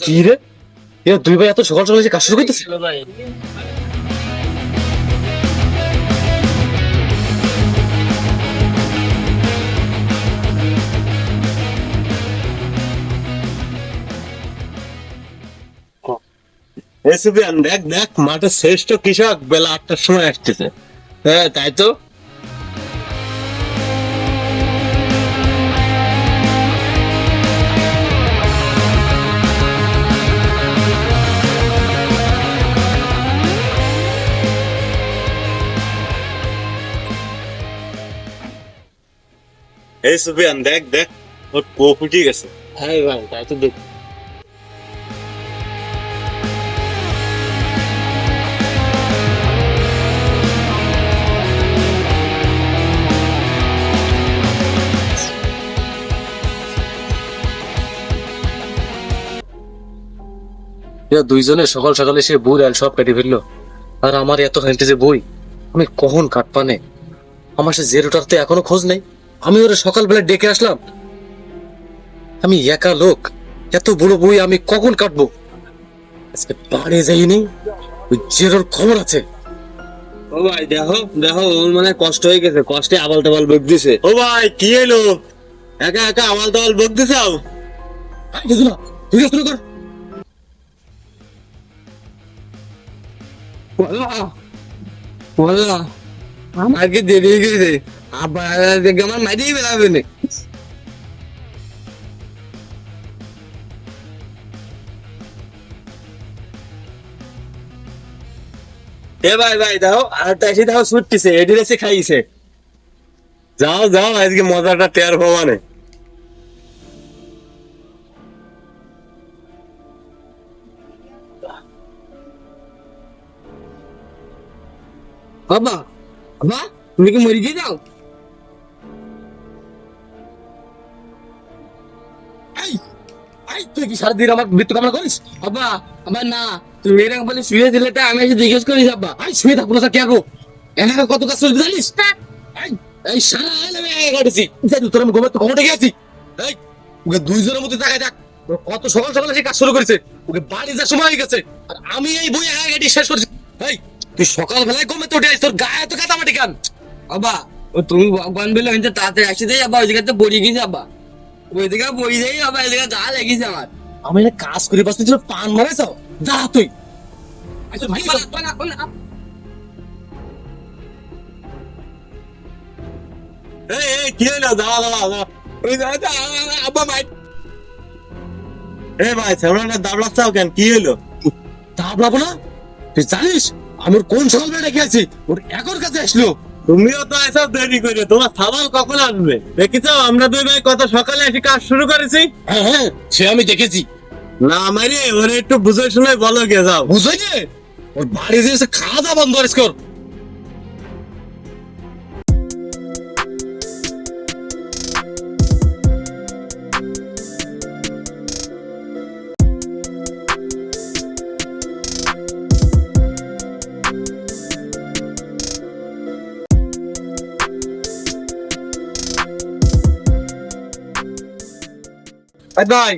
কি রে, দুই ভাই এত সকাল সকাল কাজ শুরু করতেছে? ভাই সুবিয়ান, দেখ দেখ মাঠের শ্রেষ্ঠ কৃষক বেলা 8টার সময় আসতেছে। হ্যাঁ তাই তো। সুবিয়ান, দেখ দেখ ওর কো ফুটি গেছে। হ্যাঁ ভাই তাই তো দেখ। দুইজনে সকাল সকালে সে বই আর সব কেটে ফেললো, আর আমার এত হেঁটে যে বই আমি কখন কাটপানে। আমার সে জেরোটার তো এখনো খোঁজ নেই। আমি ওরে সকালবেলা ডেকে আসলাম, আমি একা লোক, এত বড় বই আমি কখন কাটবো? আজকে বাড়ি যাইনি, ওই জেরোর খবর আছে। ও ভাই দেখো দেখো, ওর মানে কষ্ট হয়ে গেছে, কষ্টে আবাল তাবাল বক দিছে। ও ভাই কি এলো? একা একা আবাল তাবাল বক দিছাও। কিছু না, তুই শুরু কর। আমাকে দেরি হয়ে গেছে, আবার দেখে আমার মাইরেই বেড়াবে না। এ ভাই ভাই দাও, আর তাইসে দাও ছুটতিছে, এডির এসে খাইছে। যাও যাও, আজকে মজাটা টের হওয়ানে। বাবা বাবা, তুমি কি মরে গিয়ে যাও? তুই কি সারাদিন আমার মৃত্যু কামনা করিস? বাবা আবার না, তুমি এরকম বলে শুয়ে দিলে তো আমি এসে জিজ্ঞেস করি যাবা। আই শুয়ে থাকবো না, কে করবো? এলাকা কত কাজ চলতে জানিস? এই সারা আমি কাটেছি, তোর আমি গোবর তো কমটে গেছি। এই ওকে দুইজনের মধ্যে তাকাই দেখ, ও কত সকাল সকালে সে কাজ শুরু করেছে। ওকে বাড়ি যাওয়ার সময় হয়ে গেছে, আর আমি এই বই গাড়ি শেষ করছি। এই তুই সকালবেলায় গমে তো উঠে আসিস, তোর গায়ে তো কাদামাটি কান। বাবা ও তুমি ভগবান বলে হইতে তাড়াতাড়ি আসি দেয়, আবার ওই জায়গাতে বড়ি গেছে। আবার ওই জায়গায় বড়ি দেয়, আবার এই জায়গায় যা লেগেছে আমার। আমি না কাজ করে পাচ্ছি, তুই পান মারাইছ? যা তুই। আচ্ছা ভাই এই এই কি হলো? দাঁড়া দাঁড়া দাঁড়া। ওই জায়গাতে আব্বা মাই এ ভাই সামনে দাবলা চাও কেন? কি হলো? দাবলাবো না? তুই জানিস আমার কোন সকালবেলা রেখে আছি? ওর একর কাছে আসলো। তুমিও তো এসব দেরি করে, তোমার সাবাল কখন আসবে? দেখিছো আমরা দুই ভাই কত সকালে এসে কাজ শুরু করেছি। হ্যাঁ হ্যাঁ, সে আমি দেখেছি। না মারি ওরে একটু বুঝে শুনে বলো গে যাও। বুঝাই যে ওর বাড়ি যে খাওয়া দাওয়া বন্ধ করিস কর। ভাই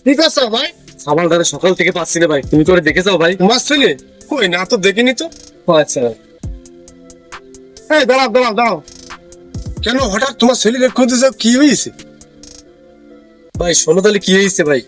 ঠিক আছে ভাই, সাবালটারে সকাল থেকে পাচ্ছি না ভাই, তুমি তো ওরে দেখে যাও ভাই। তোমার ছেলে কই? না তো দেখিনি তো। আচ্ছা এই দাঁড়াও দাঁড়াও দাঁড়াও, কেন হঠাৎ তোমার ছেলে খুঁজতে কি হয়েছে? ভাই শোনো তাহলে কি হয়েছে ভাই।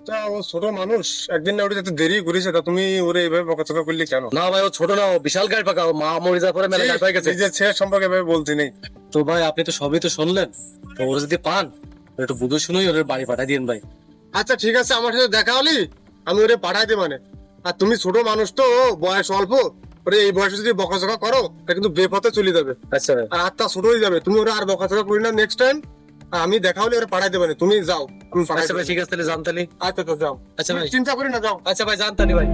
তা ও ছোট মানুষ, একদিন না ওটা এত দেরি করেছে, তা তুমি ওরে এভাবে বকাচকা করলে কেন? না ভাই ও ছোট না, ও বিশাল গাড়ি পাকা। ও মা মরে যাওয়ার পরে মেলা গাড়ি পাই গেছে। নিজের ছেলের সম্পর্কে এভাবে বলতে নেই। তো ভাই আপনি তো সবই তো শুনলেন, তো ওরা যদি পান একটু বুঝে শুনেই ওদের বাড়ি পাঠাই দিন ভাই। আচ্ছা ঠিক আছে, আমার সাথে দেখা হলি আমি ওরে পাঠাই দে মানে। আর তুমি ছোট মানুষ তো, বয়স অল্প, ওরে এই বয়সে যদি বকাচকা করো তা কিন্তু বেপথে চলে যাবে, আচ্ছা ভাই। আর হাতটা ছোট হয়ে যাবে। তুমি ওরা আর বকাচকা করি না নেক্সট টাইম। আর আমি দেখা হলে ওরা পাঠাইতে পারে, তুমি যাও, তুমি পাঠাই আচ্ছা ভাই ঠিক আছে তাহলে জান তালি। আচ্ছা তো যাও, আচ্ছা ভাই চিন্তা করি না, যাও। আচ্ছা ভাই জান তালি ভাই।